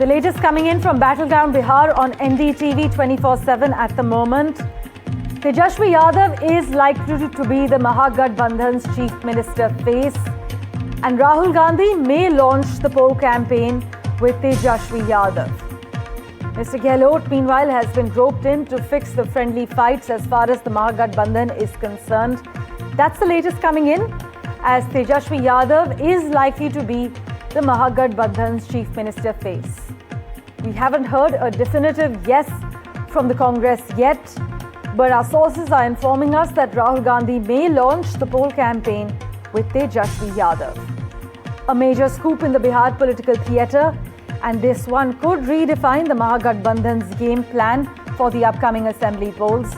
The latest coming in from Battleground Bihar on NDTV 24/7 at the moment. Tejashwi Yadav is likely to be the Mahagathbandhan's chief minister face, and Rahul Gandhi may launch the poll campaign with Tejashwi Yadav. Mr. Gehlot, meanwhile, has been roped in to fix the friendly fights as far as the Mahagathbandhan is concerned. That's the latest coming in, as Tejashwi Yadav is likely to be the Mahagathbandhan's chief minister face. We haven't heard a definitive yes from the Congress yet, but our sources are informing us that Rahul Gandhi may launch the poll campaign with Tejashwi Yadav. A major scoop in the Bihar political theatre, and this one could redefine the Mahagathbandhan's game plan for the upcoming assembly polls.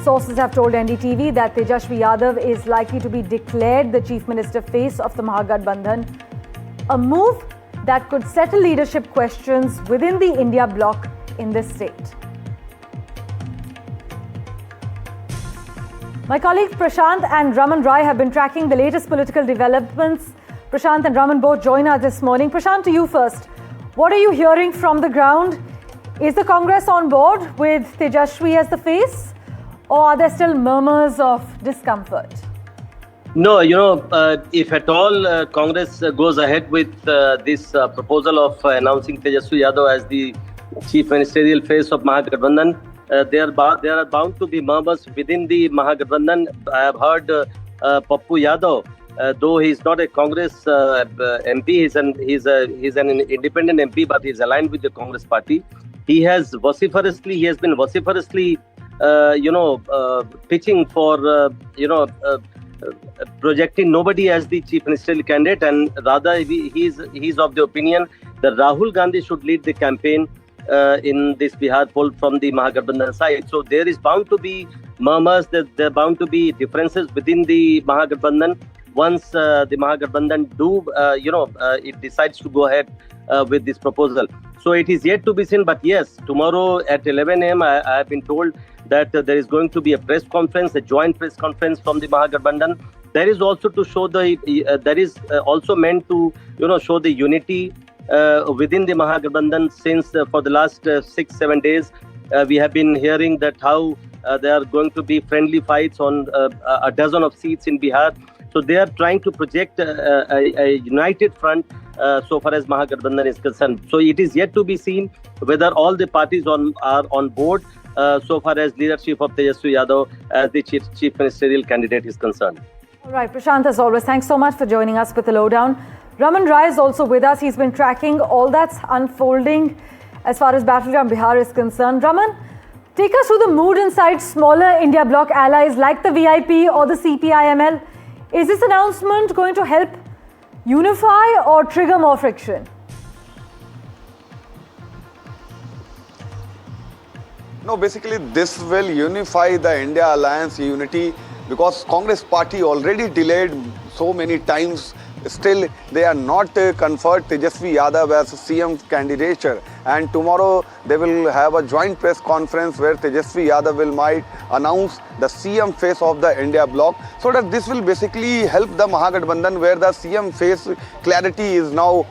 Sources have told NDTV that Tejashwi Yadav is likely to be declared the chief minister face of the Mahagathbandhan, a move that could settle leadership questions within the India bloc in this state. My colleagues Prashant and Raman Rai have been tracking the latest political developments. Prashant and Raman both join us this morning. Prashant, to you first. What are you hearing from the ground? Is the Congress on board with Tejashwi as the face, or are there still murmurs of discomfort? No, if at all Congress goes ahead with this proposal of announcing Tejashwi Yadav as the chief ministerial face of Mahagathbandhan, there are bound to be murmurs within the Mahagathbandhan. I have heard Pappu Yadav, though he is not a Congress MP, he's an independent MP, but he is aligned with the Congress party. He has been vociferously, pitching for, projecting nobody as the chief ministerial candidate, and rather he's of the opinion that Rahul Gandhi should lead the campaign in this Bihar poll from the Mahagathbandhan side. So there is bound to be murmurs, there are bound to be differences within the Mahagathbandhan once the Mahagathbandhan it decides to go ahead with this proposal. So it is yet to be seen, but yes, tomorrow at 11 a.m. I have been told that there is going to be a press conference, a joint press conference from the Mahagathbandhan. That is also to show also meant to show the unity within the Mahagathbandhan, since for the last 6-7 days we have been hearing that how there are going to be friendly fights on a dozen of seats in Bihar. So they are trying to project a united front so far as Mahagathbandhan is concerned. So it is yet to be seen whether all the parties are on board so far as leadership of Tejashwi Yadav as the chief ministerial candidate is concerned. All right, Prashant, as always, thanks so much for joining us with the lowdown. Raman Rai is also with us. He's been tracking all that's unfolding as far as Battleground Bihar is concerned. Raman, take us through the mood inside smaller India bloc allies like the VIP or the CPIML. Is this announcement going to help unify or trigger more friction? No, basically this will unify the India Alliance unity, because Congress party already delayed so many times. Still, they are not conferred Tejashwi Yadav as CM candidature, and tomorrow they will have a joint press conference where Tejashwi Yadav might announce the CM face of the India bloc, so that this will basically help the Mahagathbandhan, where the CM face clarity is now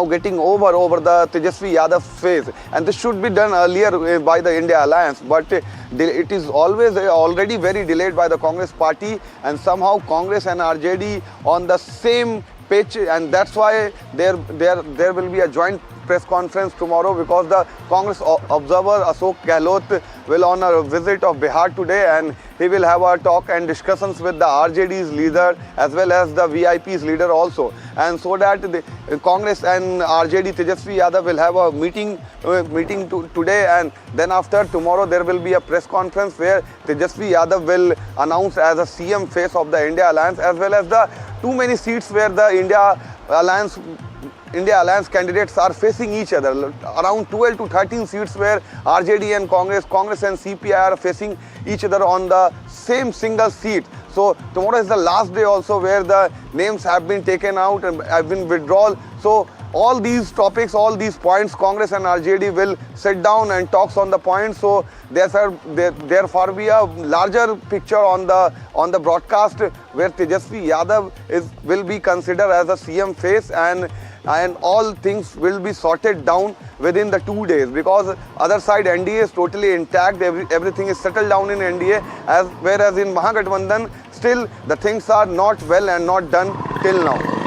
getting over the Tejashwi Yadav face, and this should be done earlier by the India Alliance, but it is always already very delayed by the Congress party, and somehow Congress and RJD on the same pitch, and that's why there will be a joint press conference tomorrow, because the Congress observer Ashok Gehlot will on a visit of Bihar today, and he will have a talk and discussions with the RJD's leader as well as the VIP's leader also, and so that the Congress and RJD Tejashwi Yadav will have a meeting today, and then after tomorrow there will be a press conference where Tejashwi Yadav will announce as a CM face of the India Alliance, as well as the too many seats where the India Alliance candidates are facing each other, around 12 to 13 seats where RJD and Congress and CPI are facing each other on the same single seat. So tomorrow is the last day also where the names have been taken out and have been withdrawn. So all these topics, all these points, Congress and RJD will sit down and talks on the points. So therefore be a larger picture on the broadcast where Tejashwi Yadav will be considered as a CM face, and and all things will be sorted down within the 2 days, because other side NDA is totally intact, everything is settled down in NDA, whereas in Mahagathbandhan still the things are not well and not done till now.